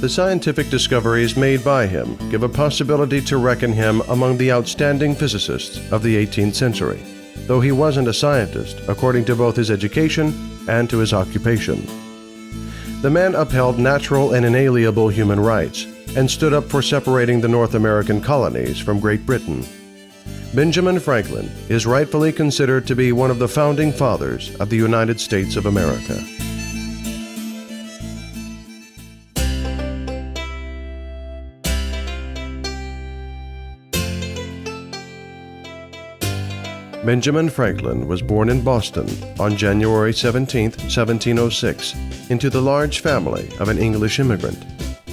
The scientific discoveries made by him give a possibility to reckon him among the outstanding physicists of the 18th century, though he wasn't a scientist according to both his education and to his occupation. The man upheld natural and inalienable human rights and stood up for separating the North American colonies from Great Britain. Benjamin Franklin is rightfully considered to be one of the founding fathers of the United States of America. Benjamin Franklin was born in Boston on January 17, 1706, into the large family of an English immigrant.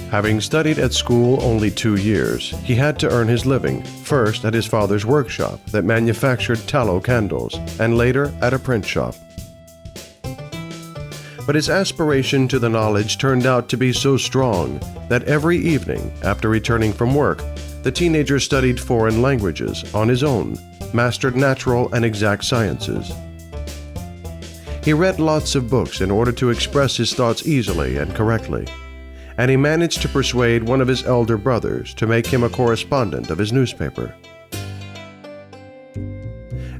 Having studied at school only 2 years, he had to earn his living, first at his father's workshop that manufactured tallow candles, and later at a print shop. But his aspiration to the knowledge turned out to be so strong that every evening after returning from work, the teenager studied foreign languages on his own, mastered natural and exact sciences. He read lots of books in order to express his thoughts easily and correctly, and he managed to persuade one of his elder brothers to make him a correspondent of his newspaper.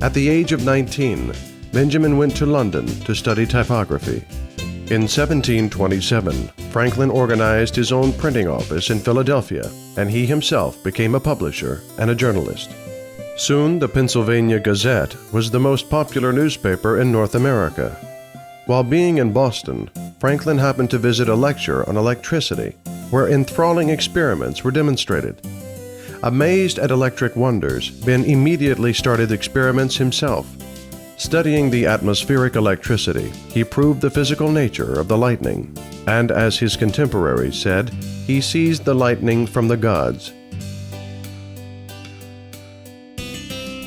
At the age of 19, Benjamin went to London to study typography. In 1727, Franklin organized his own printing office in Philadelphia, and he himself became a publisher and a journalist. Soon, the Pennsylvania Gazette was the most popular newspaper in North America. While being in Boston, Franklin happened to visit a lecture on electricity, where enthralling experiments were demonstrated. Amazed at electric wonders, Ben immediately started experiments himself. Studying the atmospheric electricity, he proved the physical nature of the lightning, and as his contemporaries said, he seized the lightning from the gods.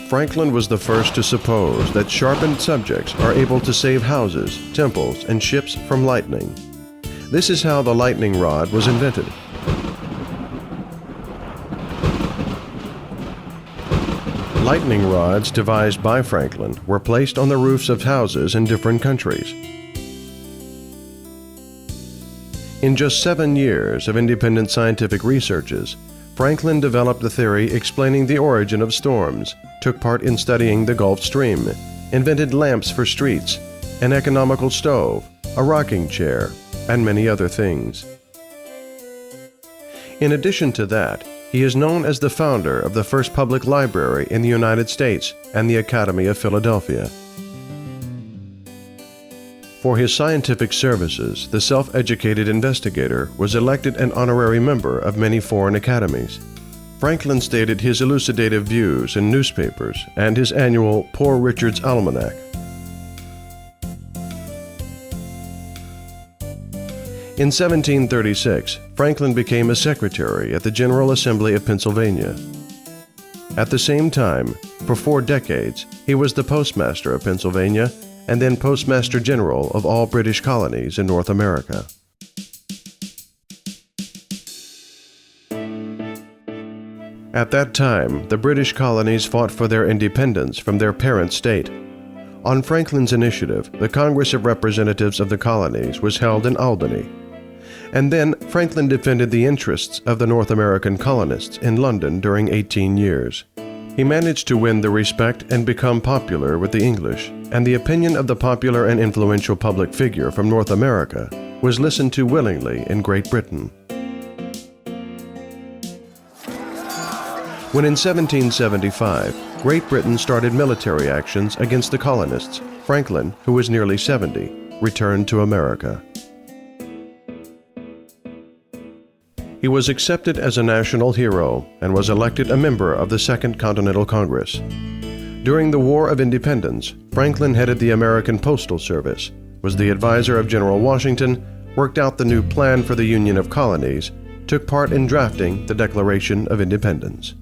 Franklin was the first to suppose that sharpened subjects are able to save houses, temples, and ships from lightning. This is how the lightning rod was invented. Lightning rods devised by Franklin were placed on the roofs of houses in different countries. In just 7 years of independent scientific researches, Franklin developed the theory explaining the origin of storms, took part in studying the Gulf Stream, invented lamps for streets, an economical stove, a rocking chair, and many other things. In addition to that, he is known as the founder of the first public library in the United States and the Academy of Philadelphia. For his scientific services, the self-educated investigator was elected an honorary member of many foreign academies. Franklin stated his elucidative views in newspapers and his annual Poor Richard's Almanac. In 1736, Franklin became a secretary at the General Assembly of Pennsylvania. At the same time, for 4 decades, he was the Postmaster of Pennsylvania and then Postmaster General of all British colonies in North America. At that time, the British colonies fought for their independence from their parent state. On Franklin's initiative, the Congress of Representatives of the colonies was held in Albany. And then Franklin defended the interests of the North American colonists in London during 18 years. He managed to win the respect and become popular with the English, and the opinion of the popular and influential public figure from North America was listened to willingly in Great Britain. When in 1775, Great Britain started military actions against the colonists, Franklin, who was nearly 70, returned to America. He was accepted as a national hero and was elected a member of the Second Continental Congress. During the War of Independence, Franklin headed the American Postal Service, was the advisor of General Washington, worked out the new plan for the Union of Colonies, took part in drafting the Declaration of Independence.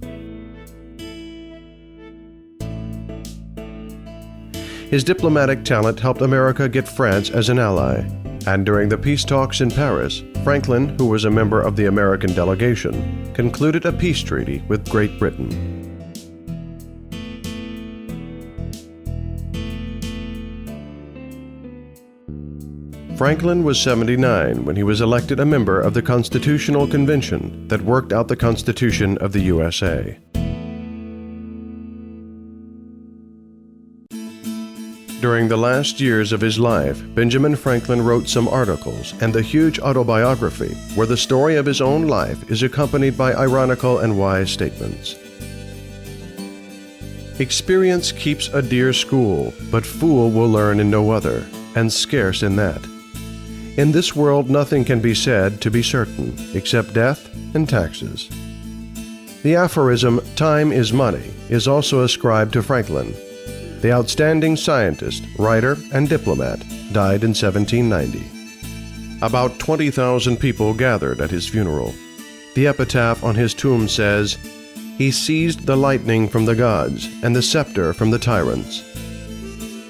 His diplomatic talent helped America get France as an ally, and during the peace talks in Paris, Franklin, who was a member of the American delegation, concluded a peace treaty with Great Britain. Franklin was 79 when he was elected a member of the Constitutional Convention that worked out the Constitution of the USA. During the last years of his life, Benjamin Franklin wrote some articles and the huge autobiography where the story of his own life is accompanied by ironical and wise statements. Experience keeps a dear school, but fool will learn in no other, and scarce in that. In this world nothing can be said to be certain, except death and taxes. The aphorism, "Time is money," is also ascribed to Franklin. The outstanding scientist, writer, and diplomat died in 1790. About 20,000 people gathered at his funeral. The epitaph on his tomb says, "He seized the lightning from the gods and the scepter from the tyrants."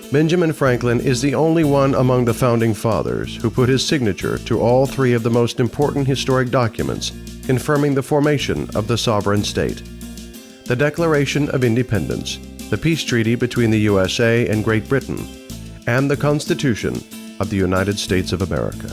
Benjamin Franklin is the only one among the Founding Fathers who put his signature to all three of the most important historic documents confirming the formation of the sovereign state: the Declaration of Independence, the peace treaty between the USA and Great Britain, and the Constitution of the United States of America.